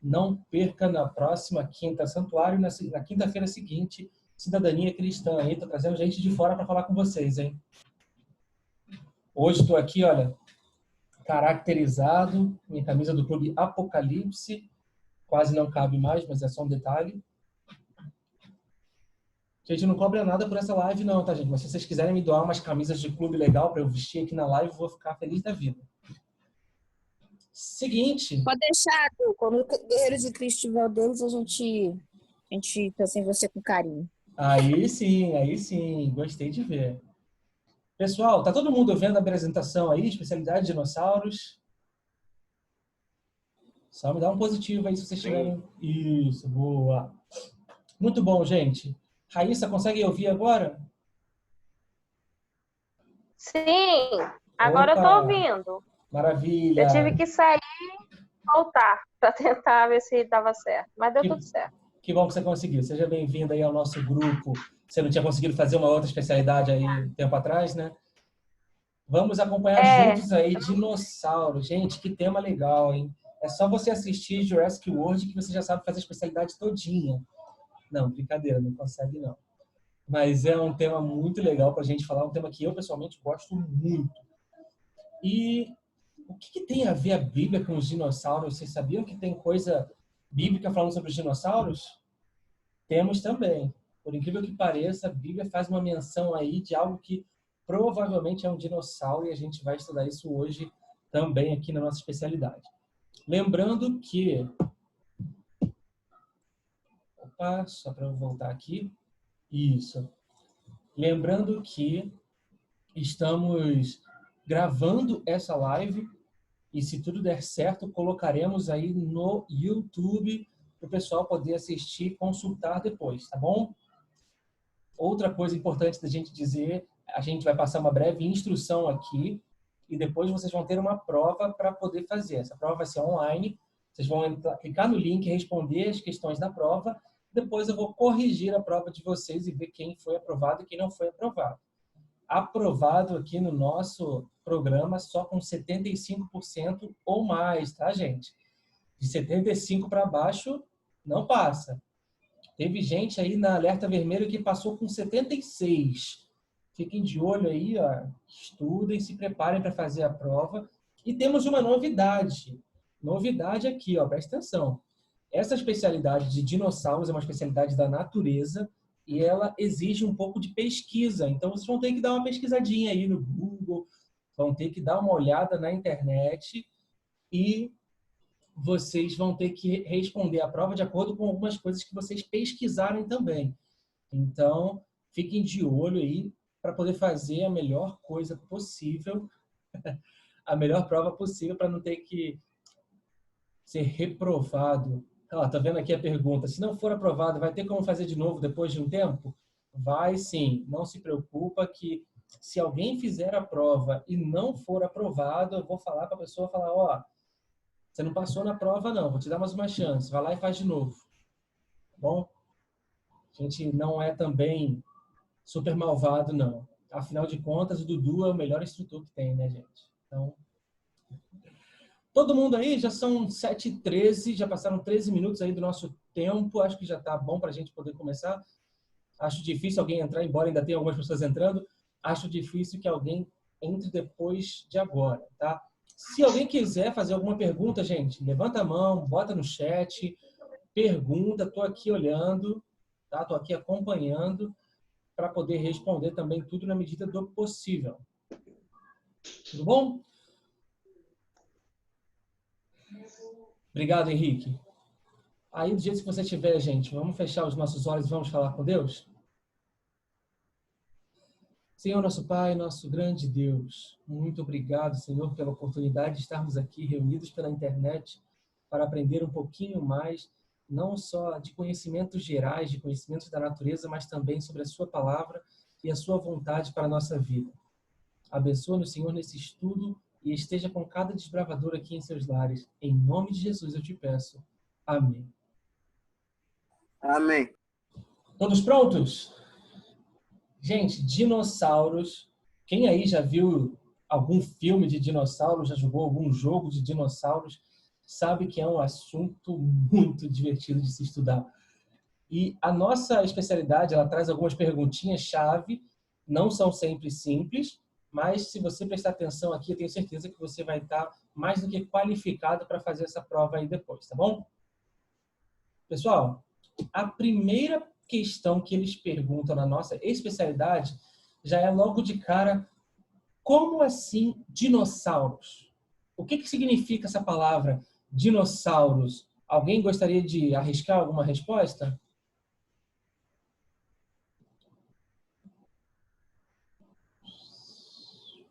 Não perca na próxima quinta santuário, na quinta-feira seguinte, Cidadania Cristã. Aí tô trazendo gente de fora para falar com vocês, hein? Hoje estou aqui, olha, caracterizado, minha camisa do Clube Apocalipse, quase não cabe mais, mas é só um detalhe. Gente, não cobra nada por essa live não, tá, gente? Mas se vocês quiserem me doar umas camisas de clube legal para eu vestir aqui na live, eu vou ficar feliz da vida. Seguinte. Pode deixar, Du. Quando o Guerreiro de Cristo tiver o deles, a gente pensa em você com carinho. Aí sim, gostei de ver. Pessoal, tá todo mundo vendo a apresentação aí, especialidade de dinossauros? Só me dá um positivo aí se vocês tiverem. Isso, boa. Muito bom, gente. Raíssa, consegue ouvir agora? Sim, agora eu tô Opa, ouvindo. maravilha. Eu tive que sair e voltar para tentar ver se dava certo, mas deu tudo certo. Que bom que você conseguiu. Seja bem-vindo aí ao nosso grupo. Você não tinha conseguido fazer uma outra especialidade aí tempo atrás, né? Vamos acompanhar juntos aí dinossauros. Gente, que tema legal, hein? É só você assistir Jurassic World que você já sabe fazer a especialidade todinha. Não, brincadeira, não consegue não. Mas é um tema muito legal para a gente falar, um tema que eu pessoalmente gosto muito. E o que tem a ver a Bíblia com os dinossauros? Vocês sabiam que tem coisa bíblica falando sobre os dinossauros? Temos também. Por incrível que pareça, a Bíblia faz uma menção aí de algo que provavelmente é um dinossauro e a gente vai estudar isso hoje também aqui na nossa especialidade. Lembrando que... Opa, só para eu voltar aqui. Isso. Lembrando que estamos gravando essa live e, se tudo der certo, colocaremos aí no YouTube para o pessoal poder assistir e consultar depois, tá bom? Outra coisa importante da gente dizer, a gente vai passar uma breve instrução aqui e depois vocês vão ter uma prova para poder fazer. Essa prova vai ser online, vocês vão clicar no link e responder as questões da prova. Depois eu vou corrigir a prova de vocês e ver quem foi aprovado e quem não foi aprovado. Aprovado aqui no nosso programa só com 75% ou mais, tá, gente? De 75 para baixo, não passa. Teve gente aí na alerta vermelho que passou com 76. Fiquem de olho aí, ó. Estudem, se preparem para fazer a prova. E temos uma novidade. Novidade aqui, ó, presta atenção. Essa especialidade de dinossauros é uma especialidade da natureza e ela exige um pouco de pesquisa. Então, vocês vão ter que dar uma pesquisadinha aí no Google, vão ter que dar uma olhada na internet e vocês vão ter que responder a prova de acordo com algumas coisas que vocês pesquisarem também. Então, fiquem de olho aí para poder fazer a melhor coisa possível, a melhor prova possível para não ter que ser reprovado. Ó, tá vendo aqui a pergunta, se não for aprovado, vai ter como fazer de novo depois de um tempo? Vai sim, não se preocupa que se alguém fizer a prova e não for aprovado, eu vou falar para a pessoa, falar, ó, você não passou na prova não, vou te dar mais uma chance, vai lá e faz de novo. Tá bom? A gente não é também super malvado, não. Afinal de contas, o Dudu é o melhor instrutor que tem, né, gente? Então, todo mundo aí, já são 7h13, já passaram 13 minutos aí do nosso tempo, acho que já tá bom para a gente poder começar. Acho difícil alguém entrar, embora ainda tenha algumas pessoas entrando, acho difícil que alguém entre depois de agora, tá? Se alguém quiser fazer alguma pergunta, gente, levanta a mão, bota no chat, pergunta, tô aqui olhando, tá? Tô aqui acompanhando para poder responder também tudo na medida do possível. Tudo bom? Obrigado, Henrique. Aí, do jeito que você estiver, gente, vamos fechar os nossos olhos e vamos falar com Deus? Senhor, nosso Pai, nosso grande Deus, muito obrigado, Senhor, pela oportunidade de estarmos aqui reunidos pela internet para aprender um pouquinho mais, não só de conhecimentos gerais, de conhecimentos da natureza, mas também sobre a sua palavra e a sua vontade para a nossa vida. Abençoa-nos, Senhor, nesse estudo e esteja com cada desbravador aqui em seus lares. Em nome de Jesus eu te peço. Amém. Amém. Todos prontos? Gente, dinossauros. Quem aí já viu algum filme de dinossauros? Já jogou algum jogo de dinossauros? sabe que é um assunto muito divertido de se estudar. E a nossa especialidade, ela traz algumas perguntinhas-chave, não são sempre simples, mas se você prestar atenção aqui, eu tenho certeza que você vai estar mais do que qualificado para fazer essa prova aí depois, tá bom? Pessoal, a primeira questão que eles perguntam na nossa especialidade já é logo de cara, como assim dinossauros? O que significa essa palavra dinossauros? Alguém gostaria de arriscar alguma resposta?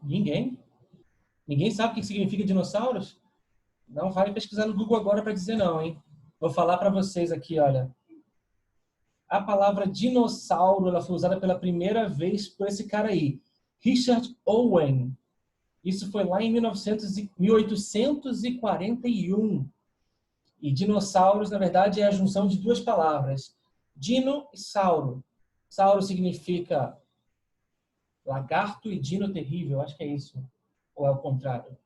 Ninguém? Ninguém sabe o que significa dinossauros? Não vai pesquisar no Google agora para dizer não, hein? Vou falar para vocês aqui, olha. A palavra dinossauro ela foi usada pela primeira vez por esse cara aí, Richard Owen. Isso foi lá em 1841. E dinossauros, na verdade, é a junção de duas palavras. Dino e sauro. Sauro significa lagarto e dino terrível, acho que é isso. Ou é o contrário?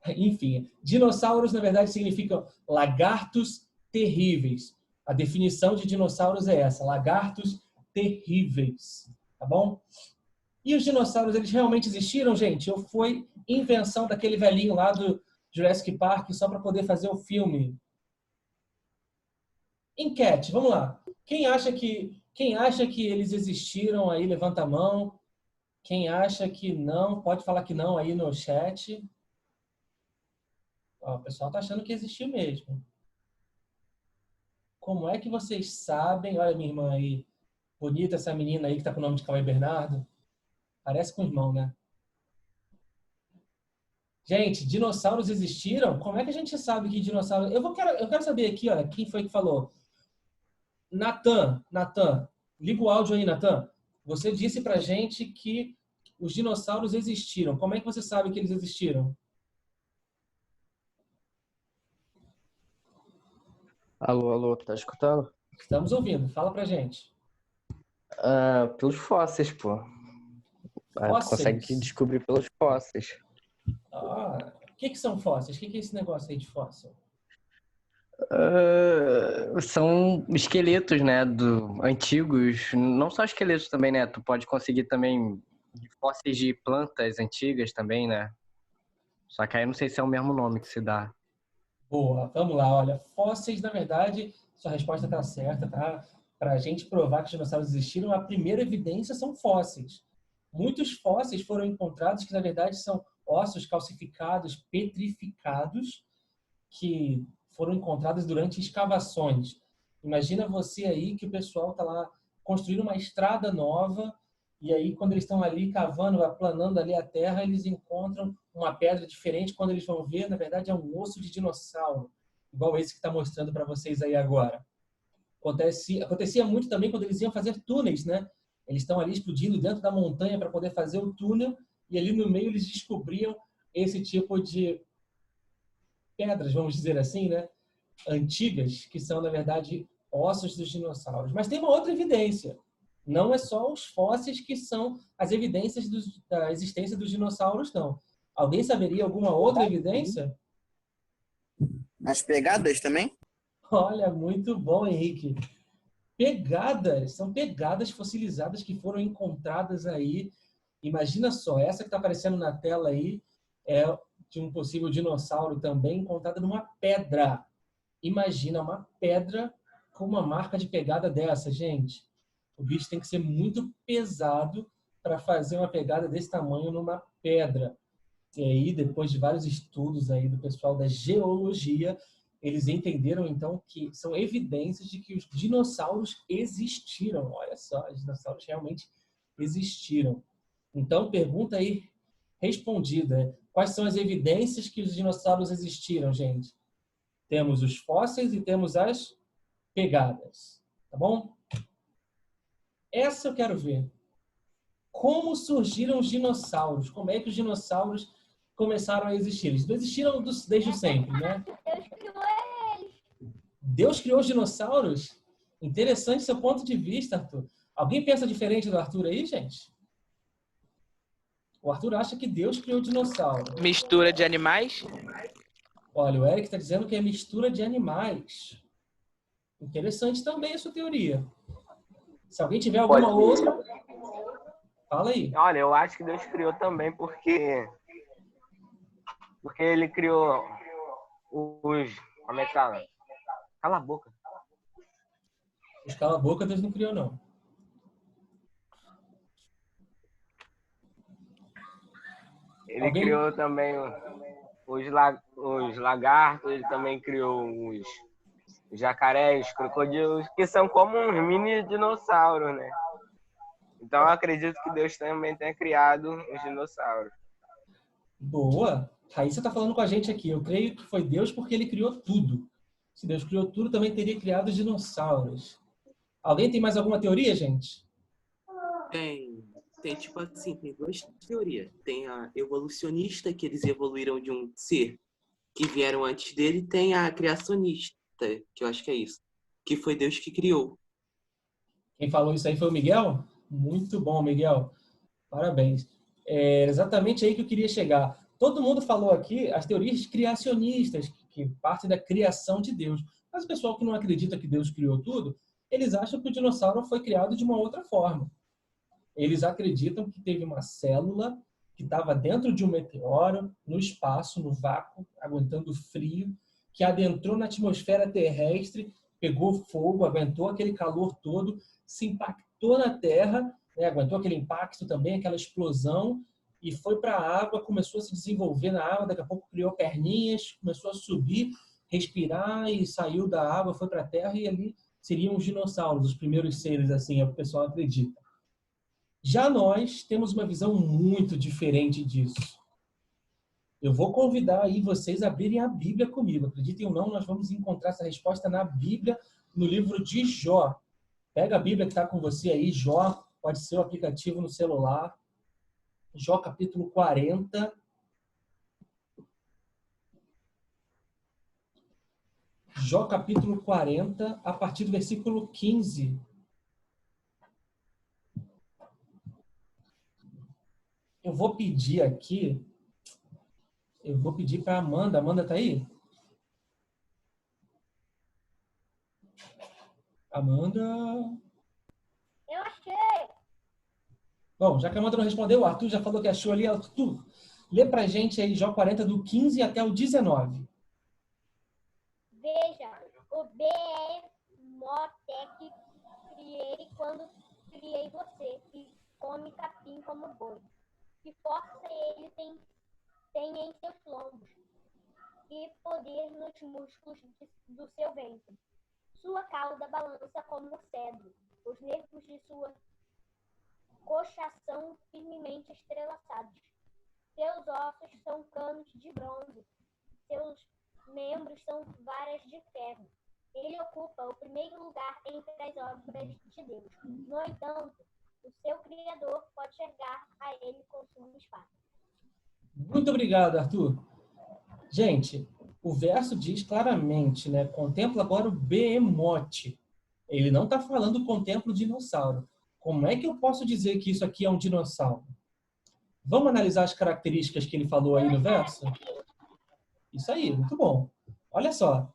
Enfim, dinossauros, na verdade, significam lagartos terríveis. A definição de dinossauros é essa, lagartos terríveis. Tá bom? E os dinossauros, eles realmente existiram, gente? Ou foi invenção daquele velhinho lá do Jurassic Park só para poder fazer o filme? Enquete, vamos lá. Quem acha que eles existiram aí, levanta a mão. Quem acha que não, pode falar que não aí no chat. Ó, o pessoal tá achando que existiu mesmo. Como é que vocês sabem? Olha minha irmã aí. Bonita essa menina aí que tá com o nome de Cauê Bernardo. Parece com o irmão, né? Gente, dinossauros existiram? Como é que a gente sabe que dinossauros... Eu quero saber aqui, olha, quem foi que falou. Natan, liga o áudio aí, Natan. Você disse pra gente que os dinossauros existiram. Como é que você sabe que eles existiram? Alô, alô, tá escutando? Estamos ouvindo. Fala pra gente. Pelos fósseis, pô. Tu consegue Fósseis? descobrir pelos fósseis. O que são fósseis? O que é esse negócio aí de fóssil? São esqueletos, né, antigos. Não só esqueletos também, né? Tu pode conseguir também fósseis de plantas antigas também, né? Só que aí eu não sei se é o mesmo nome que se dá. Boa, vamos lá. Olha, fósseis, na verdade, sua resposta está certa, tá? Para a gente provar que os dinossauros existiram, a primeira evidência são fósseis. Muitos fósseis foram encontrados que, na verdade, são ossos calcificados, petrificados, que foram encontrados durante escavações. Imagina você aí que o pessoal está lá construindo uma estrada nova e aí quando eles estão ali cavando, aplanando ali a terra, eles encontram uma pedra diferente. Quando eles vão ver, na verdade é um osso de dinossauro, igual esse que está mostrando para vocês aí agora. Acontecia muito também quando eles iam fazer túneis, né? Eles estão ali explodindo dentro da montanha para poder fazer o túnel e ali no meio eles descobriam esse tipo de pedras, vamos dizer assim, né? Antigas, que são, na verdade, ossos dos dinossauros. Mas tem uma outra evidência. Não é só os fósseis que são as evidências da existência dos dinossauros, não. Alguém saberia alguma outra evidência? As pegadas também? Olha, muito bom, Henrique. Pegadas, são pegadas fossilizadas que foram encontradas aí. Imagina só, essa que está aparecendo na tela aí é de um possível dinossauro também encontrada numa pedra. Imagina uma pedra com uma marca de pegada dessa, gente. O bicho tem que ser muito pesado para fazer uma pegada desse tamanho numa pedra. E aí, depois de vários estudos aí do pessoal da geologia, eles entenderam, então, que são evidências de que os dinossauros existiram. Olha só, os dinossauros realmente existiram. Então, pergunta aí respondida. Quais são as evidências que os dinossauros existiram, gente? Temos os fósseis e temos as pegadas. Tá bom? Essa eu quero ver. Como surgiram os dinossauros? Como é que os dinossauros começaram a existir? Eles não existiram desde sempre, né? Deus criou os dinossauros? Interessante seu ponto de vista, Arthur. Alguém pensa diferente do Arthur aí, gente? O Arthur acha que Deus criou o dinossauro. Mistura de animais? Olha, o Eric está dizendo que é mistura de animais. Interessante também a sua teoria. Se alguém tiver alguma outra, fala aí. Olha, eu acho que Deus criou também porque ele criou os... Como é que fala? Cala a boca. Os cala-boca Deus não criou, não. Ele criou também os lagartos, ele também criou os jacarés, crocodilos, que são como uns mini dinossauros, né? Então eu acredito que Deus também tenha criado os dinossauros. Boa! Raíssa está falando com a gente aqui. Eu creio que foi Deus porque ele criou tudo. Se Deus criou tudo, também teria criado os dinossauros. Alguém tem mais alguma teoria, gente? Tem tipo assim, tem duas teorias. Tem a evolucionista, que eles evoluíram de um ser que vieram antes dele, e tem a criacionista, que eu acho que é isso, que foi Deus que criou. Quem falou isso aí foi o Miguel? Muito bom, Miguel. Parabéns. É exatamente aí que eu queria chegar. Todo mundo falou aqui as teorias criacionistas, que partem da criação de Deus. Mas o pessoal que não acredita que Deus criou tudo, eles acham que o dinossauro foi criado de uma outra forma. Eles acreditam que teve uma célula que estava dentro de um meteoro, no espaço, no vácuo, aguentando frio, que adentrou na atmosfera terrestre, pegou fogo, aguentou aquele calor todo, se impactou na Terra, né, aguentou aquele impacto também, aquela explosão, e foi para a água, começou a se desenvolver na água, daqui a pouco criou perninhas, começou a subir, respirar e saiu da água, foi para a Terra e ali seriam os dinossauros, os primeiros seres, assim, é o que o pessoal acredita. Já nós temos uma visão muito diferente disso. Eu vou convidar aí vocês a abrirem a Bíblia comigo. Acreditem ou não, nós vamos encontrar essa resposta na Bíblia, no livro de Jó. Pega a Bíblia que está com você aí, Jó, pode ser o aplicativo no celular. Jó capítulo 40. Jó capítulo 40, a partir do versículo 15. Eu vou pedir aqui, para Amanda. Amanda tá aí? Amanda? Eu achei. Bom, já que a Amanda não respondeu, o Arthur já falou que achou ali. Arthur, lê pra gente aí Jó 40 do 15 até o 19. Veja, o Behemoth criei quando criei você, que come capim como boi. Que força ele tem em seus lombos, e poder nos músculos do seu ventre. Sua cauda balança como cedro, os nervos de sua coxa são firmemente entrelaçados. Seus ossos são canos de bronze, seus membros são varas de ferro. Ele ocupa o primeiro lugar entre as obras de Deus. No entanto, o seu Criador pode chegar a ele com sua espada. Muito obrigado, Arthur. Gente, o verso diz claramente, né? Contempla agora o Behemoth. Ele não está falando contempla o dinossauro. Como é que eu posso dizer que isso aqui é um dinossauro? Vamos analisar as características que ele falou aí no verso? Isso aí, muito bom. Olha só.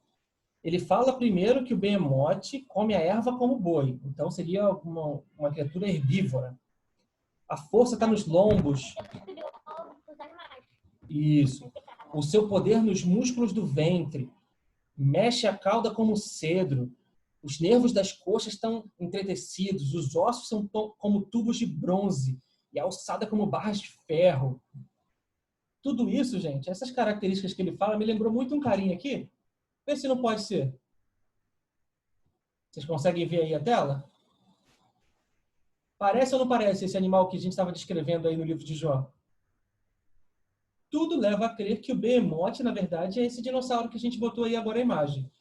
Ele fala primeiro que o Behemoth come a erva como boi. Então seria uma criatura herbívora. A força está nos lombos. Isso. O seu poder nos músculos do ventre. Mexe a cauda como cedro. Os nervos das coxas estão entretecidos. Os ossos são como tubos de bronze. E a alçada como barras de ferro. Tudo isso, gente, essas características que ele fala, me lembrou muito um carinha aqui. Vê se não pode ser. Vocês conseguem ver aí a tela? Parece ou não parece esse animal que a gente estava descrevendo aí no livro de Jó? Tudo leva a crer que o Behemoth, na verdade, é esse dinossauro que a gente botou aí agora a imagem.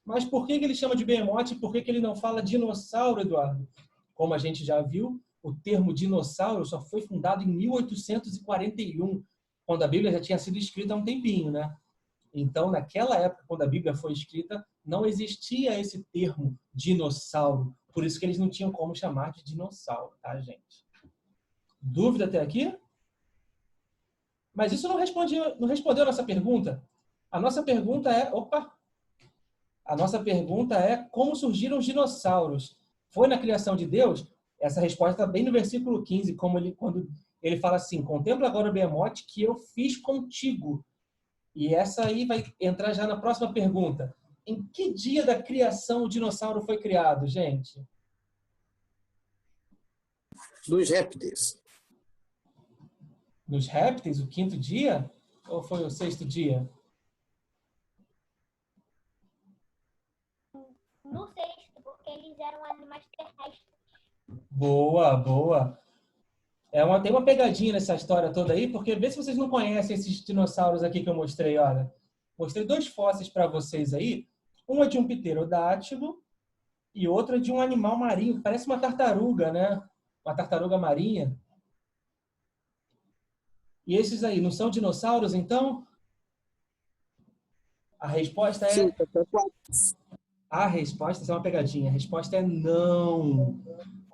Mas por que ele chama de Behemoth e por que ele não fala dinossauro, Eduardo? Como a gente já viu, o termo dinossauro só foi fundado em 1841, quando a Bíblia já tinha sido escrita há um tempinho, né? Então, naquela época, quando a Bíblia foi escrita, não existia esse termo dinossauro. Por isso que eles não tinham como chamar de dinossauro, tá, gente? Dúvida até aqui? Mas isso não respondeu a nossa pergunta. A nossa pergunta é... Opa! A nossa pergunta é como surgiram os dinossauros? Foi na criação de Deus? Essa resposta está bem no versículo 15, quando ele fala assim, contempla agora o Behemoth que eu fiz contigo. E essa aí vai entrar já na próxima pergunta. Em que dia da criação o dinossauro foi criado, gente? Dos répteis. Nos répteis, o 5º dia? Ou foi o 6º dia? No sexto, porque eles eram animais terrestres. Boa, boa. Tem uma pegadinha nessa história toda aí, porque vê se vocês não conhecem esses dinossauros aqui que eu mostrei, olha. Mostrei 2 fósseis para vocês aí. Um é de um pterodátilo e outro é de um animal marinho, que parece uma tartaruga, né? Uma tartaruga marinha. E esses aí, não são dinossauros, então? A resposta é... Sim, A resposta, essa é uma pegadinha. A resposta é não.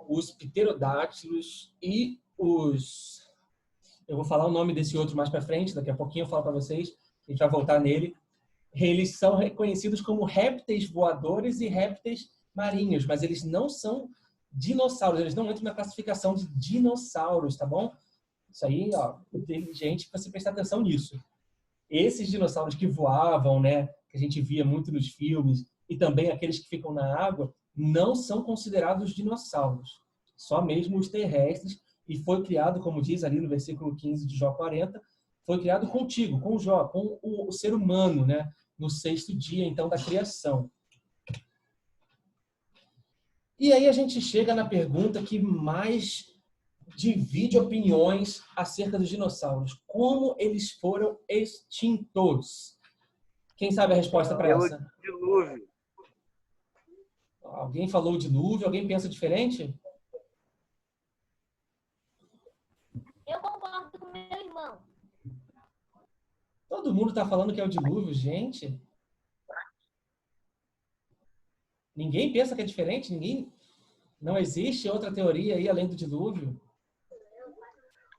Os pterodátilos e os... Eu vou falar o nome desse outro mais para frente, daqui a pouquinho eu falo para vocês. A gente vai voltar nele. Eles são reconhecidos como répteis voadores e répteis marinhos, mas eles não são dinossauros. Eles não entram na classificação de dinossauros, tá bom? Isso aí, ó, inteligente para você prestar atenção nisso. Esses dinossauros que voavam, né, que a gente via muito nos filmes, e também aqueles que ficam na água, não são considerados dinossauros. Só mesmo os terrestres, e foi criado, como diz ali no versículo 15 de Jó 40, foi criado contigo, com Jó, com o ser humano, né, no 6º dia, então, da criação. E aí a gente chega na pergunta que mais divide opiniões acerca dos dinossauros. Como eles foram extintos? Quem sabe a resposta para essa? Pelo dilúvio. Alguém falou dilúvio? Alguém pensa diferente? Eu concordo com meu irmão. Todo mundo está falando que é o dilúvio, gente. Ninguém pensa que é diferente? Não existe outra teoria aí além do dilúvio?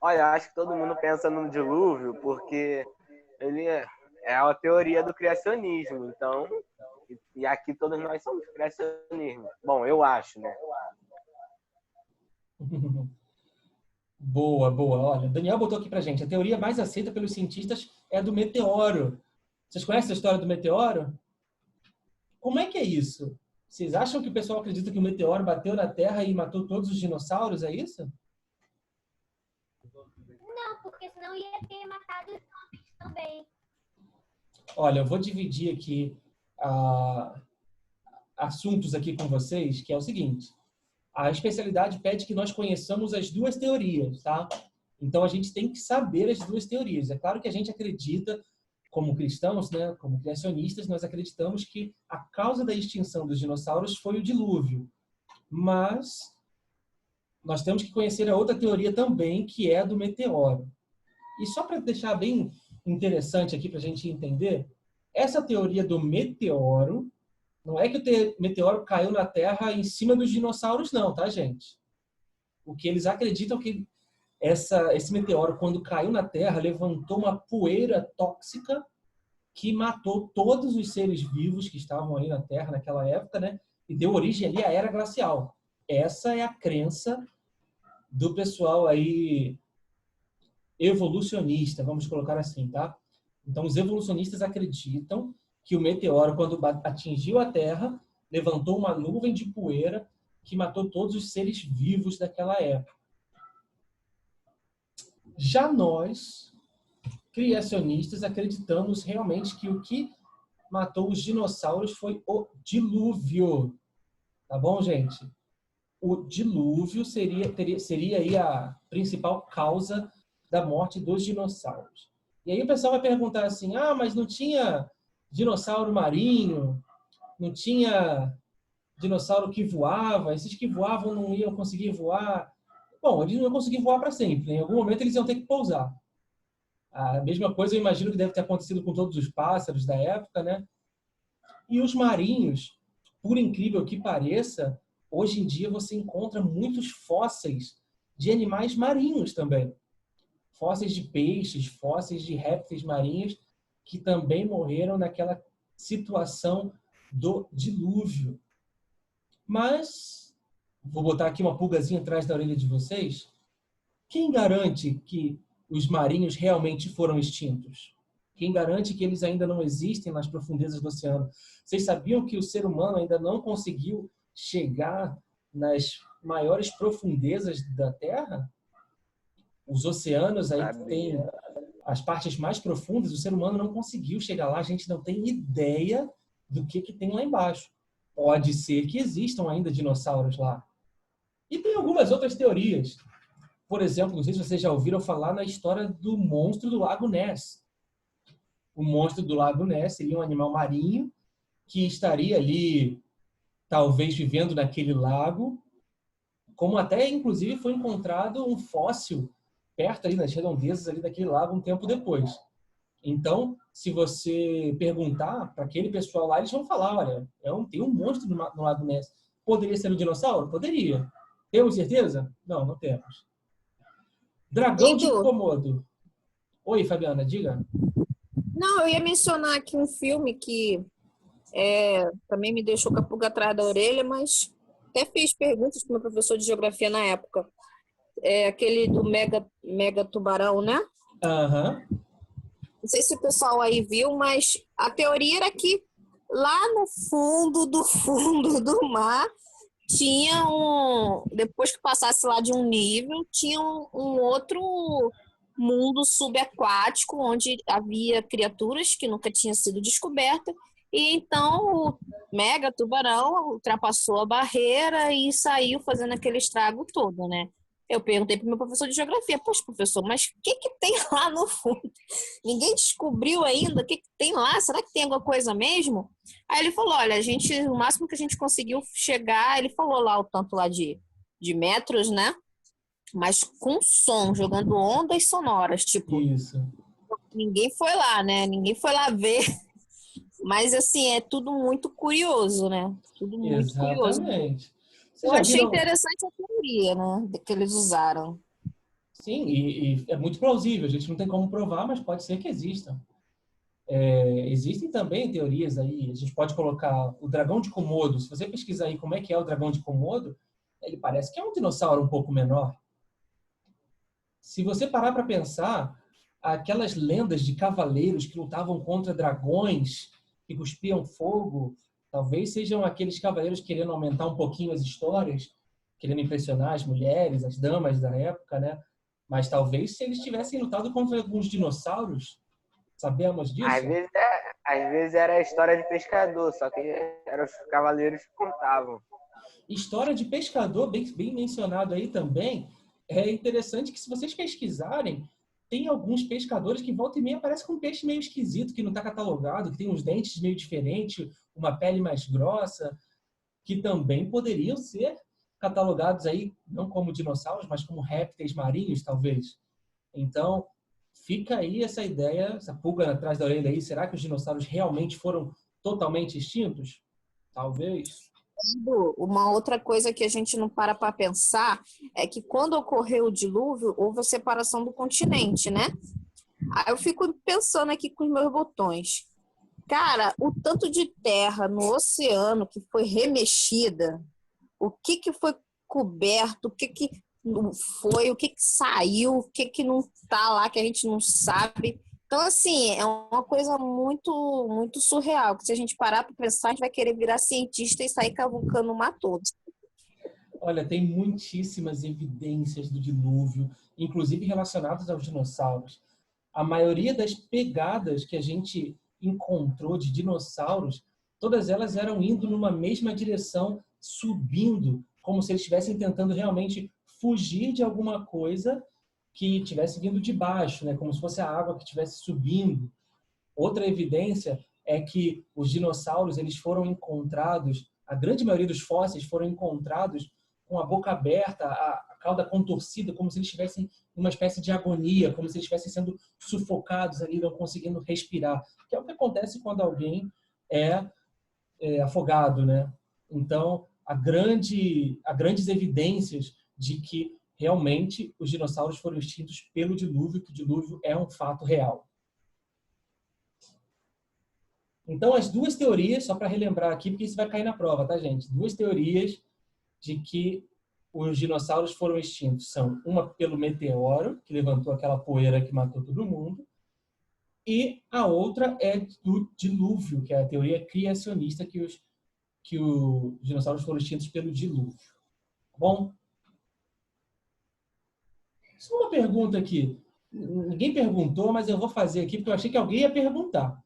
Olha, acho que todo mundo pensa no dilúvio porque ele é a teoria do criacionismo. Então, e aqui todos nós somos criacionismo. Bom, eu acho, né? Boa, boa. Olha, o Daniel botou aqui pra gente. A teoria mais aceita pelos cientistas é a do meteoro. Vocês conhecem a história do meteoro? Como é que é isso? Vocês acham que o pessoal acredita que o meteoro bateu na Terra e matou todos os dinossauros? É isso? Não, porque senão ia ter matado os homens também. Olha, eu vou dividir aqui assuntos aqui com vocês, que é o seguinte. A especialidade pede que nós conheçamos as 2 teorias, tá? Então, a gente tem que saber as 2 teorias. É claro que a gente acredita, como cristãos, né, como criacionistas, nós acreditamos que a causa da extinção dos dinossauros foi o dilúvio. Mas nós temos que conhecer a outra teoria também, que é a do meteoro. E só para deixar bem interessante aqui para a gente entender, essa teoria do meteoro, não é que o meteoro caiu na Terra em cima dos dinossauros, não, tá, gente? O que eles acreditam que esse meteoro, quando caiu na Terra, levantou uma poeira tóxica que matou todos os seres vivos que estavam aí na Terra naquela época, né? E deu origem ali à Era Glacial. Essa é a crença do pessoal aí evolucionista, vamos colocar assim, tá? Então, os evolucionistas acreditam que o meteoro, quando atingiu a Terra, levantou uma nuvem de poeira que matou todos os seres vivos daquela época. Já nós, criacionistas, acreditamos realmente que o que matou os dinossauros foi o dilúvio. Tá bom, gente? O dilúvio seria aí a principal causa da morte dos dinossauros. E aí o pessoal vai perguntar assim, mas não tinha dinossauro marinho? Não tinha dinossauro que voava? Esses que voavam não iam conseguir voar? Bom, eles não iam conseguir voar para sempre. Em algum momento eles iam ter que pousar. A mesma coisa eu imagino que deve ter acontecido com todos os pássaros da época, né? E os marinhos, por incrível que pareça, hoje em dia você encontra muitos fósseis de animais marinhos também. Fósseis de peixes, fósseis de répteis marinhos que também morreram naquela situação do dilúvio. Mas, vou botar aqui uma pulgazinha atrás da orelha de vocês, quem garante que os marinhos realmente foram extintos? Quem garante que eles ainda não existem nas profundezas do oceano? Vocês sabiam que o ser humano ainda não conseguiu chegar nas maiores profundezas da Terra? Os oceanos aí que tem as partes mais profundas, o ser humano não conseguiu chegar lá, a gente não tem ideia do que tem lá embaixo. Pode ser que existam ainda dinossauros lá. E tem algumas outras teorias. Por exemplo, não sei se vocês já ouviram falar na história do monstro do Lago Ness. O monstro do Lago Ness seria um animal marinho que estaria ali, talvez vivendo naquele lago, como até, inclusive, foi encontrado um fóssil perto ali nas redondezas ali daquele lago um tempo depois. Então, se você perguntar para aquele pessoal lá, eles vão falar, olha, tem um monstro no Lago Ness. Poderia ser um dinossauro? Poderia. Temos certeza? Não, não temos. Dragão de Komodo. Oi, Fabiana, diga. Não, eu ia mencionar aqui um filme que também me deixou com a pulga atrás da orelha, mas até fiz perguntas para o meu professor de geografia na época. É aquele do Mega Tubarão, né? Aham. Não sei se o pessoal aí viu, mas a teoria era que lá no fundo do mar tinha depois que passasse lá de um nível, tinha um outro mundo subaquático onde havia criaturas que nunca tinham sido descobertas. E então o Mega Tubarão ultrapassou a barreira e saiu fazendo aquele estrago todo, né? Eu perguntei para o meu professor de geografia, poxa, professor, mas o que tem lá no fundo? Ninguém descobriu ainda o que tem lá? Será que tem alguma coisa mesmo? Aí ele falou, olha, o máximo que a gente conseguiu chegar, ele falou lá o tanto lá de metros, né? Mas com som, jogando ondas sonoras, tipo... Isso. Ninguém foi lá, né? Ninguém foi lá ver. Mas, assim, é tudo muito curioso, né? Tudo muito curioso. Exatamente. Eu achei interessante a teoria, né? Que eles usaram. Sim, e é muito plausível. A gente não tem como provar, mas pode ser que existam. Existem também teorias aí. A gente pode colocar o dragão de Komodo. Se você pesquisar aí como é que é o dragão de Komodo, ele parece que é um dinossauro um pouco menor. Se você parar para pensar, aquelas lendas de cavaleiros que lutavam contra dragões que cuspiam fogo, talvez sejam aqueles cavaleiros querendo aumentar um pouquinho as histórias, querendo impressionar as mulheres, as damas da época, né? Mas talvez se eles tivessem lutado contra alguns dinossauros, sabemos disso? Às vezes era a história de pescador, só que eram os cavaleiros que contavam. História de pescador, bem mencionado aí também. É interessante que se vocês pesquisarem, tem alguns pescadores que volta e meia aparece com um peixe meio esquisito, que não está catalogado, que tem uns dentes meio diferentes, uma pele mais grossa, que também poderiam ser catalogados aí, não como dinossauros, mas como répteis marinhos, talvez. Então, fica aí essa ideia, essa pulga atrás da orelha aí, será que os dinossauros realmente foram totalmente extintos? Talvez. Uma outra coisa que a gente não para pensar é que quando ocorreu o dilúvio, houve a separação do continente, né? Aí eu fico pensando aqui com os meus botões. Cara, o tanto de terra no oceano que foi remexida, o que foi coberto, o que não foi, o que saiu, o que não tá lá, que a gente não sabe. Então, assim, é uma coisa muito, muito surreal, que se a gente parar para pensar, a gente vai querer virar cientista e sair cavucando o mar todo. Olha, tem muitíssimas evidências do dilúvio, inclusive relacionadas aos dinossauros. A maioria das pegadas que a gente encontrou de dinossauros, todas elas eram indo numa mesma direção, subindo, como se eles estivessem tentando realmente fugir de alguma coisa que tivesse vindo de baixo, né? Como se fosse a água que estivesse subindo. Outra evidência é que os dinossauros eles foram encontrados, a grande maioria dos fósseis foram encontrados com a boca aberta, a cauda contorcida, como se eles estivessem em uma espécie de agonia, como se eles estivessem sendo sufocados ali, não conseguindo respirar. Que é o que acontece quando alguém é afogado, né? Então, há grandes evidências de que realmente os dinossauros foram extintos pelo dilúvio, que o dilúvio é um fato real. Então, as duas teorias, só para relembrar aqui, porque isso vai cair na prova, tá, gente? Duas teorias de que os dinossauros foram extintos são uma pelo meteoro, que levantou aquela poeira que matou todo mundo, e a outra é do dilúvio, que é a teoria criacionista que os dinossauros foram extintos pelo dilúvio. Tá bom? Só uma pergunta aqui. Ninguém perguntou, mas eu vou fazer aqui porque eu achei que alguém ia perguntar.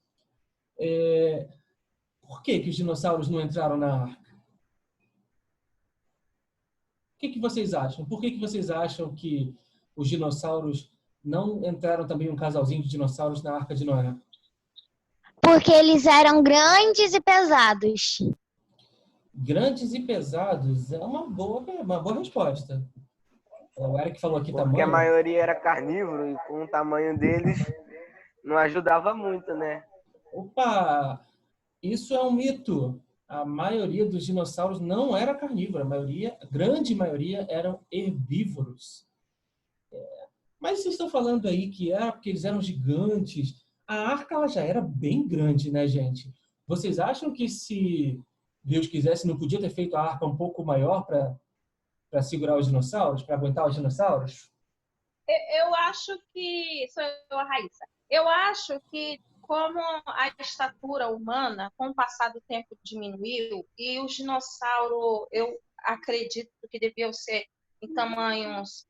Por que os dinossauros não entraram na arca? O que vocês acham? Por que vocês acham que os dinossauros não entraram também um casalzinho de dinossauros na Arca de Noé? Porque eles eram grandes e pesados. Grandes e pesados é uma boa resposta. O Eric falou aqui Porque tamanho. a maioria era carnívoro e com o tamanho deles não ajudava muito, né? Opa! Isso é um mito. A maioria dos dinossauros não era carnívora. A grande maioria eram herbívoros. Mas vocês estão falando aí que era porque eles eram gigantes. A arca ela já era bem grande, né, gente? Vocês acham que se Deus quisesse, não podia ter feito a arca um pouco maior para segurar os dinossauros, para aguentar os dinossauros? Eu acho que... Sou eu, a Raíssa. Eu acho que como a estatura humana, com o passar do tempo, diminuiu, e os dinossauros, eu acredito que deviam ser em tamanhos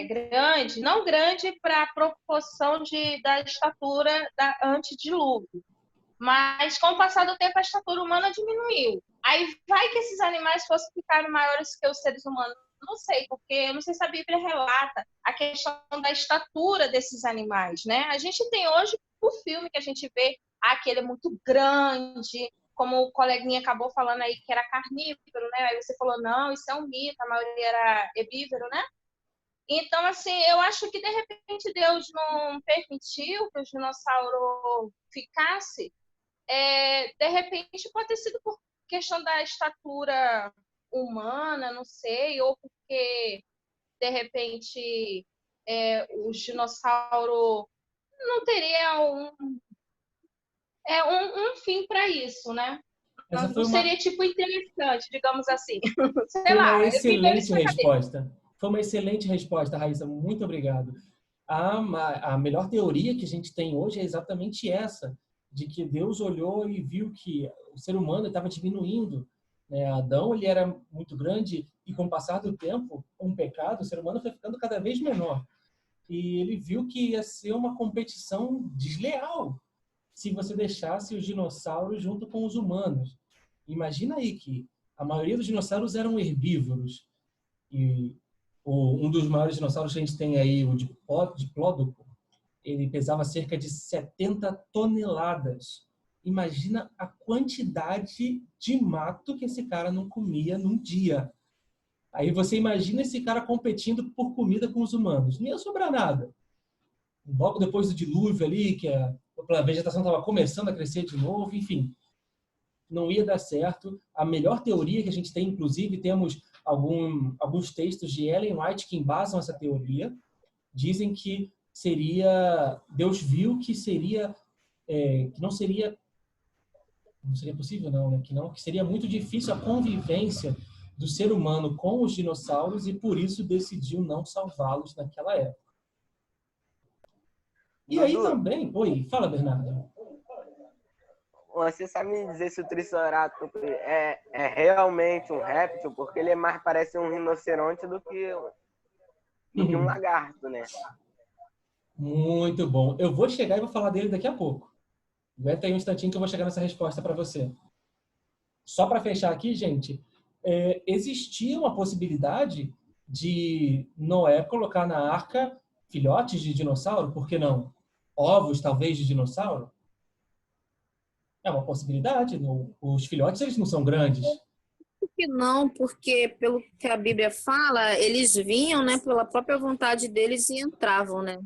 grandes, não grande para a proporção da estatura da antedilúvio, mas com o passar do tempo a estatura humana diminuiu. Aí vai que esses animais fossem ficar maiores que os seres humanos. Não sei, porque eu não sei se a Bíblia relata a questão da estatura desses animais, né? A gente tem hoje o filme que a gente vê, que ele é muito grande, como o coleguinha acabou falando aí que era carnívoro, né? Aí você falou, não, isso é um mito, a maioria era herbívoro, né? Então, assim, eu acho que de repente Deus não permitiu que o dinossauro ficasse. De repente pode ter sido por questão da estatura humana, não sei, ou porque de repente o dinossauro não teria um fim para isso, né? Não seria tipo interessante, digamos assim. Sei lá, uma excelente resposta. Foi uma excelente resposta, Raíssa. Muito obrigado. A melhor teoria que a gente tem hoje é exatamente essa, de que Deus olhou e viu que o ser humano estava diminuindo. Adão ele era muito grande e com o passar do tempo, com o pecado, o ser humano foi ficando cada vez menor. E ele viu que ia ser uma competição desleal se você deixasse os dinossauros junto com os humanos. Imagina aí que a maioria dos dinossauros eram herbívoros. E um dos maiores dinossauros que a gente tem aí, o Diplodocus, ele pesava cerca de 70 toneladas. Imagina a quantidade de mato que esse cara não comia num dia. Aí você imagina esse cara competindo por comida com os humanos. Não ia sobrar nada. Logo depois do dilúvio ali, que a vegetação estava começando a crescer de novo, enfim. Não ia dar certo. A melhor teoria que a gente tem, inclusive, temos alguns textos de Ellen White que embasam essa teoria. Dizem que Deus viu que não seria possível, não, né? Que seria muito difícil a convivência do ser humano com os dinossauros e por isso decidiu não salvá-los naquela época. E aí também... Oi, fala, Bernardo. Você sabe me dizer se o Triceratops é realmente um réptil? Porque ele mais parece um rinoceronte do que um lagarto, né? Muito bom. Eu vou chegar e vou falar dele daqui a pouco. Aguenta aí um instantinho que eu vou chegar nessa resposta para você. Só para fechar aqui, gente, existia uma possibilidade de Noé colocar na arca filhotes de dinossauro, por que não? Ovos, talvez, de dinossauro? É uma possibilidade. Os filhotes, eles não são grandes. Não, porque pelo que a Bíblia fala, eles vinham, né, pela própria vontade deles e entravam, né?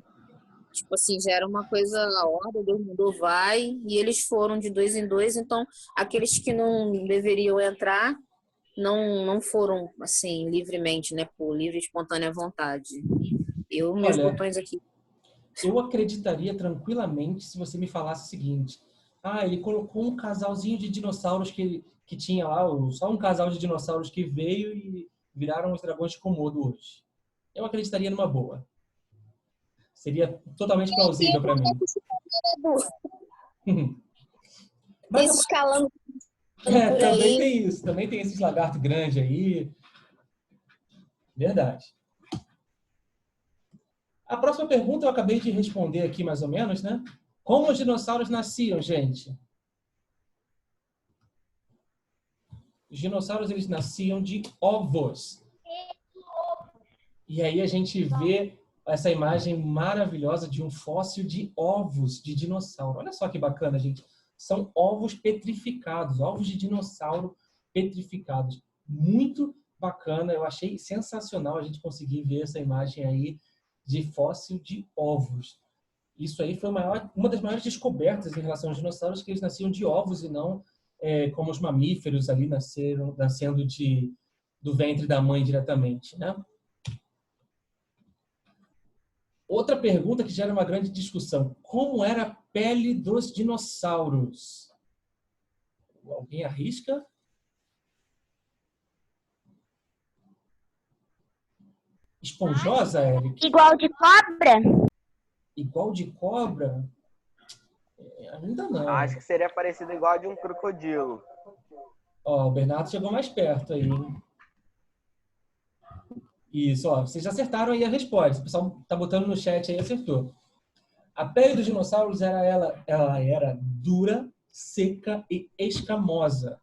Tipo assim, já era uma coisa a ordem, Deus mandou, vai, e eles foram de 2 em 2, então aqueles que não deveriam entrar não foram, assim, livremente, né, por livre e espontânea vontade. Meus botões aqui. Eu acreditaria tranquilamente se você me falasse o seguinte: Ah, ele colocou um casalzinho de dinossauros que tinha lá, só um casal de dinossauros que veio e viraram os dragões de Komodo hoje. Eu acreditaria numa boa. Seria totalmente plausível para mim. Mas Esses escalando por também aí. tem isso. Também tem esses lagartos grandes aí. Verdade. A próxima pergunta eu acabei de responder aqui mais ou menos, né? Como os dinossauros nasciam, gente? Os dinossauros, eles nasciam de ovos. E aí a gente vê essa imagem maravilhosa de um fóssil de ovos de dinossauro. Olha só que bacana, gente. São ovos petrificados, ovos de dinossauro petrificados. Muito bacana, eu achei sensacional a gente conseguir ver essa imagem aí de fóssil de ovos. Isso aí foi uma das maiores descobertas em relação aos dinossauros, que eles nasciam de ovos e não como os mamíferos ali nascendo do ventre da mãe diretamente, né? Outra pergunta que gera uma grande discussão. Como era a pele dos dinossauros? Alguém arrisca? Esponjosa, Eric? Igual de cobra? Igual de cobra? Ainda não. Acho que seria parecido igual a de um crocodilo. Ó, o Bernardo chegou mais perto aí, hein? Isso, ó, vocês acertaram aí a resposta. O pessoal tá botando no chat aí, acertou. A pele dos dinossauros ela era dura, seca e escamosa.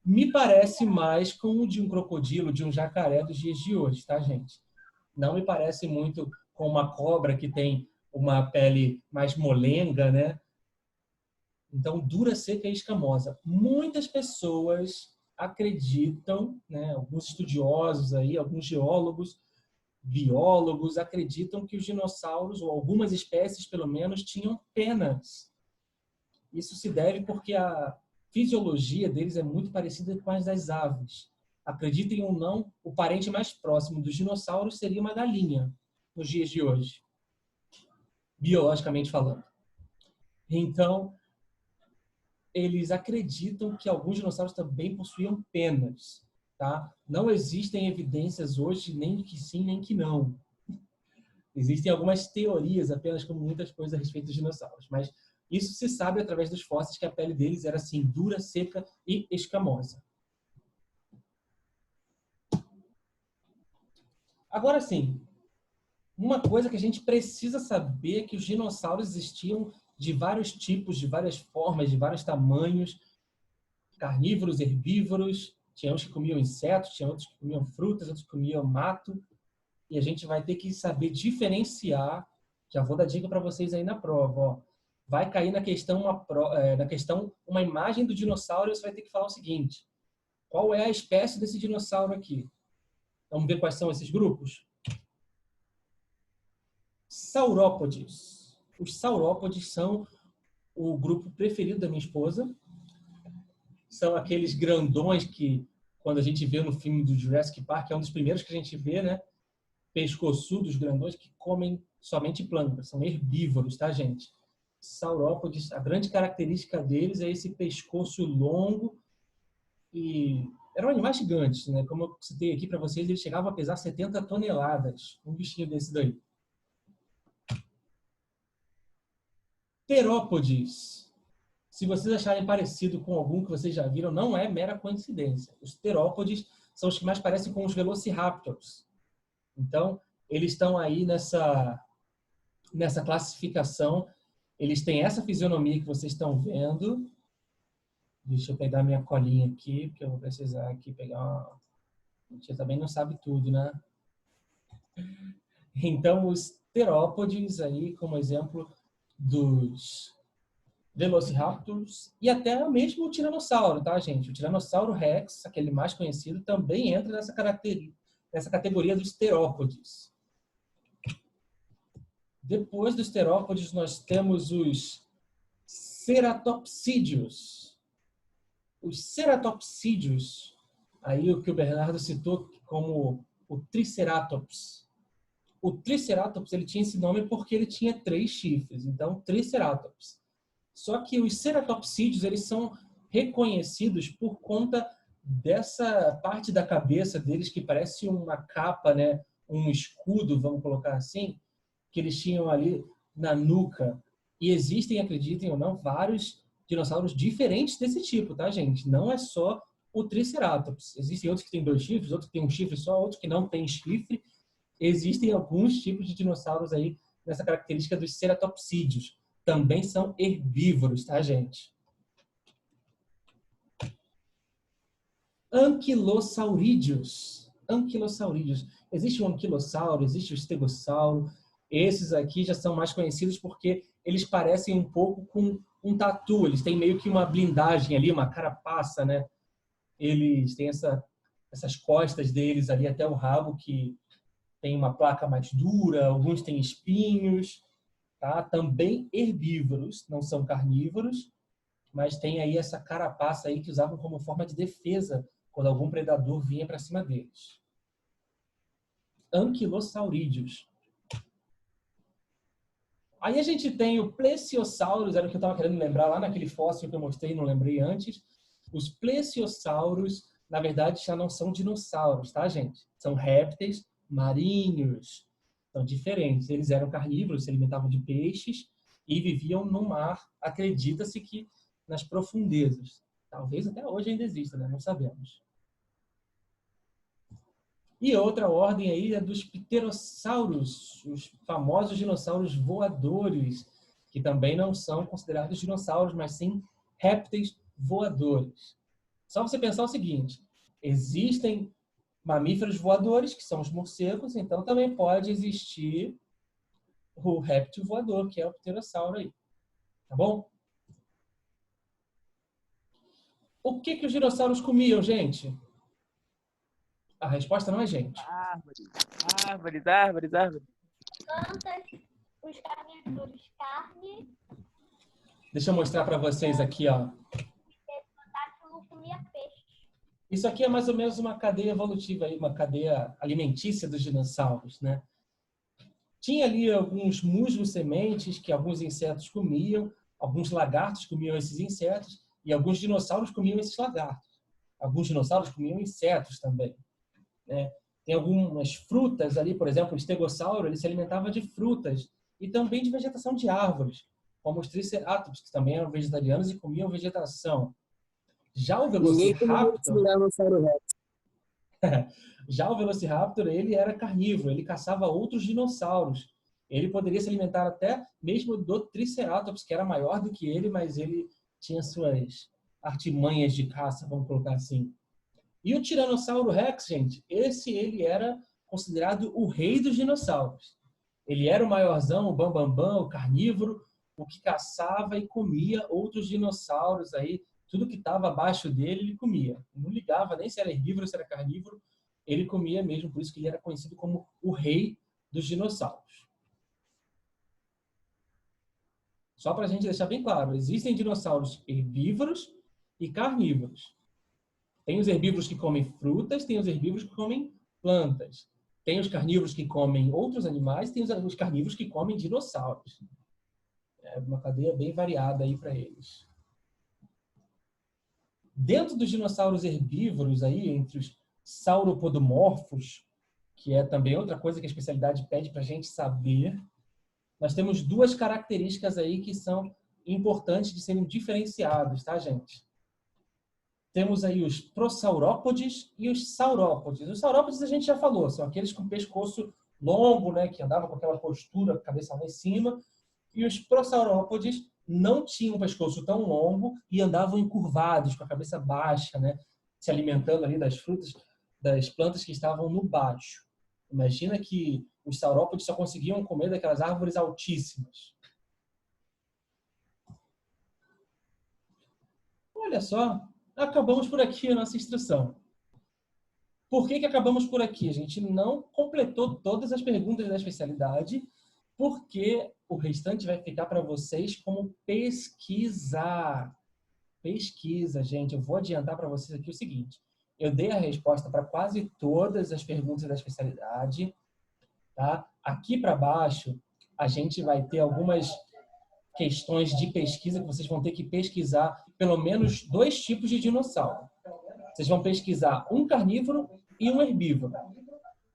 Me parece mais com o de um crocodilo, de um jacaré dos dias de hoje, tá, gente? Não me parece muito com uma cobra que tem uma pele mais molenga, né? Então, dura, seca e escamosa. Muitas pessoas acreditam, né, alguns estudiosos aí, alguns geólogos, biólogos, acreditam que os dinossauros, ou algumas espécies pelo menos, tinham penas. Isso se deve porque a fisiologia deles é muito parecida com as das aves. Acreditem ou não, o parente mais próximo dos dinossauros seria uma galinha, nos dias de hoje, biologicamente falando. Então, eles acreditam que alguns dinossauros também possuíam penas, tá? Não existem evidências hoje nem que sim, nem que não. Existem algumas teorias apenas, como muitas coisas a respeito dos dinossauros, mas isso se sabe através dos fósseis que a pele deles era assim, dura, seca e escamosa. Agora sim, uma coisa que a gente precisa saber é que os dinossauros existiam de vários tipos, de várias formas, de vários tamanhos, carnívoros, herbívoros, tinha uns que comiam insetos, tinha outros que comiam frutas, outros que comiam mato, e a gente vai ter que saber diferenciar. Já vou dar dica para vocês aí na prova, ó. Vai cair na questão uma imagem do dinossauro e você vai ter que falar o seguinte: qual é a espécie desse dinossauro aqui? Vamos ver quais são esses grupos? Saurópodes. Os saurópodes são o grupo preferido da minha esposa. São aqueles grandões que, quando a gente vê no filme do Jurassic Park, é um dos primeiros que a gente vê, né? Pescoçudos grandões que comem somente plantas. São herbívoros, tá, gente? Saurópodes, a grande característica deles é esse pescoço longo e eram animais gigantes, né? Como eu citei aqui para vocês, eles chegavam a pesar 70 toneladas. Um bichinho desse daí. Terópodes. Se vocês acharem parecido com algum que vocês já viram, não é mera coincidência. Os terópodes são os que mais parecem com os velociraptors. Então, eles estão aí nessa classificação. Eles têm essa fisionomia que vocês estão vendo. Deixa eu pegar minha colinha aqui, porque eu vou precisar aqui pegar uma... A gente também não sabe tudo, né? Então, os terópodes aí, como exemplo dos velociraptors e até mesmo o tiranossauro, tá, gente? O tiranossauro rex, aquele mais conhecido, também entra nessa categoria dos terópodes. Depois dos terópodes, nós temos os ceratopsídeos. Os ceratopsídeos, aí o que o Bernardo citou como o Triceratops. O Triceratops, ele tinha esse nome porque ele tinha 3 chifres. Então, Triceratops. Só que os ceratopsídeos, eles são reconhecidos por conta dessa parte da cabeça deles que parece uma capa, né? Um escudo, vamos colocar assim, que eles tinham ali na nuca. E existem, acreditem ou não, vários dinossauros diferentes desse tipo, tá, gente? Não é só o Triceratops. Existem outros que têm 2 chifres, outros que têm um chifre só, outros que não têm chifre. Existem alguns tipos de dinossauros aí nessa característica dos ceratopsídeos. Também são herbívoros, tá, gente? Anquilosaurídeos. Anquilosaurídeos. Existe o anquilossauro, existe o estegossauro. Esses aqui já são mais conhecidos porque eles parecem um pouco com um tatu. Eles têm meio que uma blindagem ali, uma carapaça, né? Eles têm essas costas deles ali até o rabo que tem uma placa mais dura. Alguns têm espinhos, tá? Também herbívoros, não são carnívoros, mas tem aí essa carapaça aí que usavam como forma de defesa quando algum predador vinha para cima deles. Anquilosaurídeos. Aí a gente tem o Plesiosauros, era o que eu estava querendo lembrar lá naquele fóssil que eu mostrei, não lembrei antes. Os Plesiosauros, na verdade, já não são dinossauros, tá, gente? São répteis marinhos. São diferentes. Eles eram carnívoros, se alimentavam de peixes e viviam no mar. Acredita-se que nas profundezas. Talvez até hoje ainda exista, né? Não sabemos. E outra ordem aí é dos pterossauros, os famosos dinossauros voadores, que também não são considerados dinossauros, mas sim répteis voadores. Só você pensar o seguinte, existem mamíferos voadores, que são os morcegos, então também pode existir o réptil voador, que é o pterossauro aí. Tá bom? O que os dinossauros comiam, gente? A resposta não é gente. Árvores, árvores, árvores, árvores. Plantas, os carnívoros, carne. Deixa eu mostrar para vocês aqui, ó. O pterodáctilo comia peixe. Isso aqui é mais ou menos uma cadeia evolutiva, aí, uma cadeia alimentícia dos dinossauros, né? Tinha ali alguns musgos sementes que alguns insetos comiam, alguns lagartos comiam esses insetos e alguns dinossauros comiam esses lagartos. Alguns dinossauros comiam insetos também. Né? Tem algumas frutas ali, por exemplo, o estegossauro, ele se alimentava de frutas e também de vegetação de árvores, como os triceratops, que também eram vegetarianos e comiam vegetação. Já o Velociraptor, já o Velociraptor, ele era carnívoro, ele caçava outros dinossauros. Ele poderia se alimentar até mesmo do Triceratops, que era maior do que ele, mas ele tinha suas artimanhas de caça, vamos colocar assim. E o Tiranossauro Rex, gente, ele era considerado o rei dos dinossauros. Ele era o maiorzão, o bambambam, o carnívoro, o que caçava e comia outros dinossauros aí. Tudo que estava abaixo dele, ele comia. Não ligava nem se era herbívoro, se era carnívoro. Ele comia mesmo, por isso que ele era conhecido como o rei dos dinossauros. Só para a gente deixar bem claro, existem dinossauros herbívoros e carnívoros. Tem os herbívoros que comem frutas, tem os herbívoros que comem plantas. Tem os carnívoros que comem outros animais, tem os carnívoros que comem dinossauros. É uma cadeia bem variada aí para eles. Dentro dos dinossauros herbívoros aí, entre os sauropodomorfos, que é também outra coisa que a especialidade pede para a gente saber, nós temos 2 características aí que são importantes de serem diferenciadas, tá, gente? Temos aí os prosaurópodes e os saurópodes. Os saurópodes a gente já falou, são aqueles com pescoço longo, né, que andavam com aquela postura, cabeça lá em cima. E os prosaurópodes não tinham um pescoço tão longo e andavam encurvados, com a cabeça baixa, né, se alimentando ali das frutas, das plantas que estavam no baixo. Imagina que os saurópodes só conseguiam comer daquelas árvores altíssimas. Olha só. Acabamos por aqui a nossa instrução. Por que acabamos por aqui? A gente não completou todas as perguntas da especialidade, porque o restante vai ficar para vocês como pesquisa. Pesquisa, gente. Eu vou adiantar para vocês aqui o seguinte. Eu dei a resposta para quase todas as perguntas da especialidade. Tá? Aqui para baixo, a gente vai ter algumas questões de pesquisa que vocês vão ter que pesquisar pelo menos 2 tipos de dinossauro. Vocês vão pesquisar um carnívoro e um herbívoro.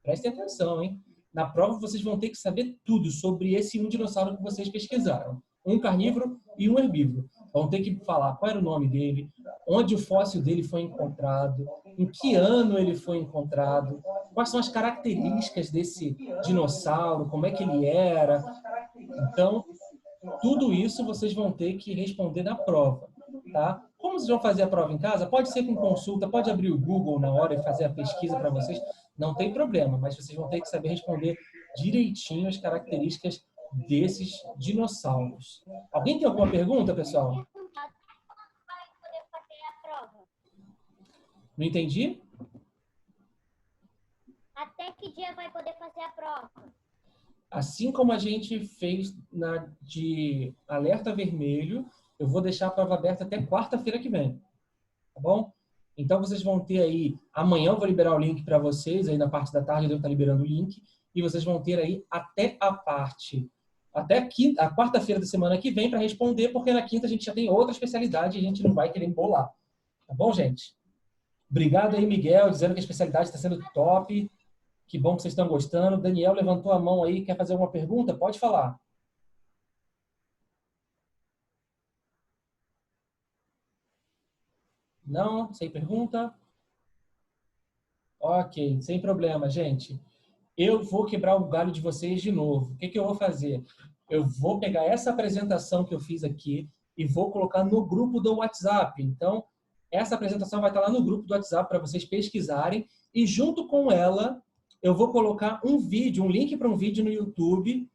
Prestem atenção, hein? Na prova, vocês vão ter que saber tudo sobre esse um dinossauro que vocês pesquisaram. Um carnívoro e um herbívoro. Vão ter que falar qual era o nome dele, onde o fóssil dele foi encontrado, em que ano ele foi encontrado, quais são as características desse dinossauro, como é que ele era. Então, tudo isso vocês vão ter que responder na prova, tá? Como vocês vão fazer a prova em casa? Pode ser com consulta, pode abrir o Google na hora e fazer a pesquisa para vocês, não tem problema, mas vocês vão ter que saber responder direitinho as características desses dinossauros. Alguém tem alguma pergunta, pessoal? Vai poder fazer a prova? Não entendi? Até que dia vai poder fazer a prova? Assim como a gente fez na de alerta vermelho, eu vou deixar a prova aberta até quarta-feira que vem. Tá bom? Então, vocês vão ter aí... Amanhã eu vou liberar o link para vocês. Aí na parte da tarde eu devo estar liberando o link. E vocês vão ter aí até a quarta-feira da semana que vem para responder, porque na quinta a gente já tem outra especialidade e a gente não vai querer embolar. Tá bom, gente? Obrigado aí, Miguel, dizendo que a especialidade está sendo top. Que bom que vocês estão gostando. Daniel levantou a mão aí. Quer fazer alguma pergunta? Pode falar. Não? Sem pergunta? Ok, sem problema, gente. Eu vou quebrar o galho de vocês de novo. O que que eu vou fazer? Eu vou pegar essa apresentação que eu fiz aqui e vou colocar no grupo do WhatsApp. Então, essa apresentação vai estar lá no grupo do WhatsApp para vocês pesquisarem. E junto com ela, eu vou colocar um vídeo, um link para um vídeo no YouTube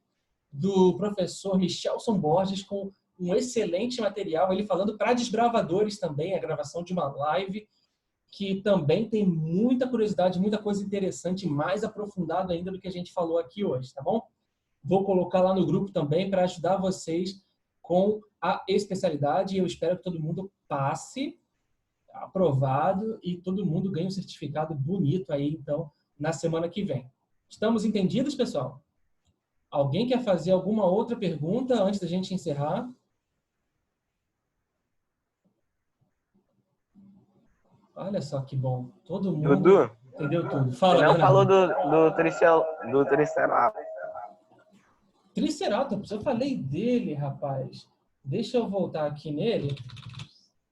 do professor Michelson Borges com um excelente material, ele falando para desbravadores também, a gravação de uma live, que também tem muita curiosidade, muita coisa interessante, mais aprofundado ainda do que a gente falou aqui hoje, tá bom? Vou colocar lá no grupo também para ajudar vocês com a especialidade e eu espero que todo mundo passe, aprovado, e todo mundo ganhe um certificado bonito aí, então, na semana que vem. Estamos entendidos, pessoal? Alguém quer fazer alguma outra pergunta antes da gente encerrar? Olha só que bom. Todo mundo Dudu, entendeu tudo. Fala, você não Bernardo. falou do Triceratops. Triceratops, eu falei dele, rapaz. Deixa eu voltar aqui nele.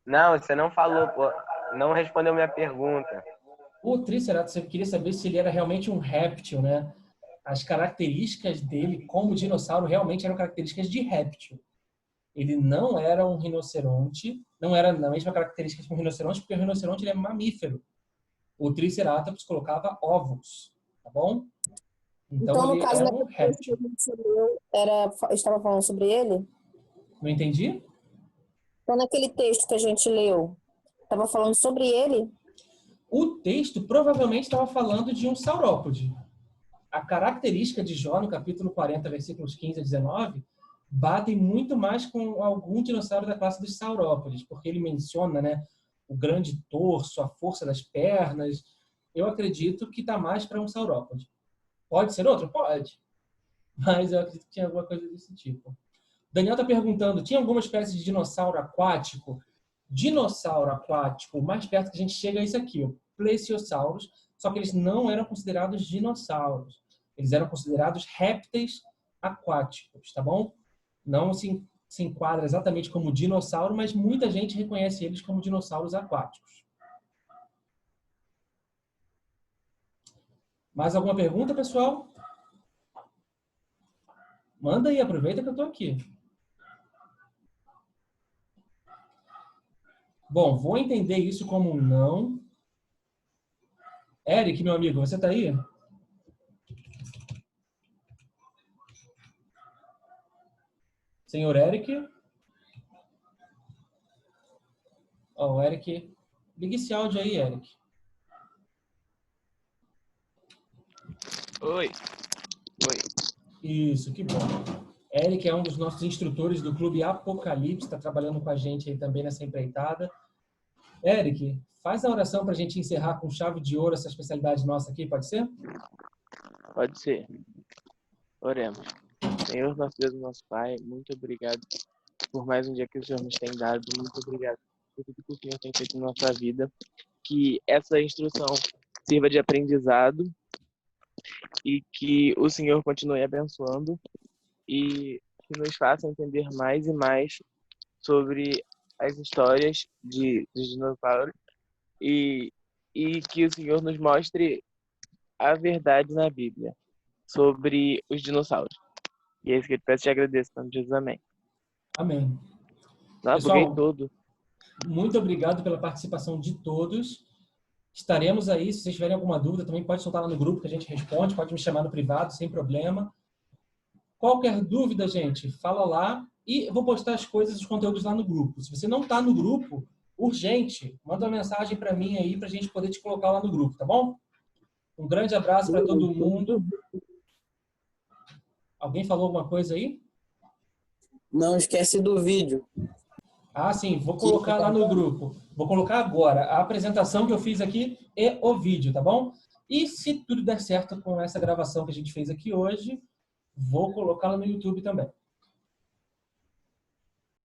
Não, você não falou, pô. Não respondeu minha pergunta. O Triceratops, eu queria saber se ele era realmente um réptil, né? As características dele como dinossauro realmente eram características de réptil. Ele não era um rinoceronte, não era na mesma característica que um rinoceronte, porque o rinoceronte ele é mamífero. O Triceratops colocava ovos, tá bom? Então no ele caso era da um réptil. que a gente leu, estava falando sobre ele? Não entendi? Então, naquele texto que a gente leu, estava falando sobre ele? O texto provavelmente estava falando de um saurópode. A característica de Jó, no capítulo 40, versículos 15 a 19, batem muito mais com algum dinossauro da classe dos saurópodes, porque ele menciona, né, o grande torso, a força das pernas. Eu acredito que está mais para um saurópode. Pode ser outro? Pode. Mas eu acredito que tinha alguma coisa desse tipo. Daniel está perguntando, tinha alguma espécie de dinossauro aquático? Dinossauro aquático, o mais perto que a gente chega é isso aqui, o Plesiosaurus, só que eles não eram considerados dinossauros. Eles eram considerados répteis aquáticos, tá bom? Não se enquadra exatamente como dinossauro, mas muita gente reconhece eles como dinossauros aquáticos. Mais alguma pergunta, pessoal? Manda aí, aproveita que eu estou aqui. Bom, vou entender isso como um não. Eric, meu amigo, você está aí? Senhor Eric? Ó, o Eric... Liga esse áudio aí, Eric. Oi. Isso, que bom. Eric é um dos nossos instrutores do Clube Apocalipse, está trabalhando com a gente aí também nessa empreitada. Eric, faz a oração para a gente encerrar com chave de ouro essa especialidade nossa aqui, pode ser? Pode ser. Oremos. Senhor, nosso Deus, nosso Pai, muito obrigado por mais um dia que o Senhor nos tem dado. Muito obrigado por tudo que o Senhor tem feito na nossa vida. Que essa instrução sirva de aprendizado e que o Senhor continue abençoando e que nos faça entender mais e mais sobre as histórias dos dinossauros e que o Senhor nos mostre a verdade na Bíblia sobre os dinossauros. E é isso que eu peço e te agradeço, em nome de Jesus, amém. Amém. Não, buguei tudo. Muito obrigado pela participação de todos. Estaremos aí, se vocês tiverem alguma dúvida, também pode soltar lá no grupo que a gente responde, pode me chamar no privado, sem problema. Qualquer dúvida, gente, fala lá e eu vou postar as coisas, os conteúdos lá no grupo. Se você não está no grupo, urgente, manda uma mensagem para mim aí para a gente poder te colocar lá no grupo, tá bom? Um grande abraço para todo mundo. Alguém falou alguma coisa aí? Não esquece do vídeo. Ah, sim, vou colocar lá no grupo. Vou colocar agora a apresentação que eu fiz aqui e o vídeo, tá bom? E se tudo der certo com essa gravação que a gente fez aqui hoje, vou colocá-la no YouTube também.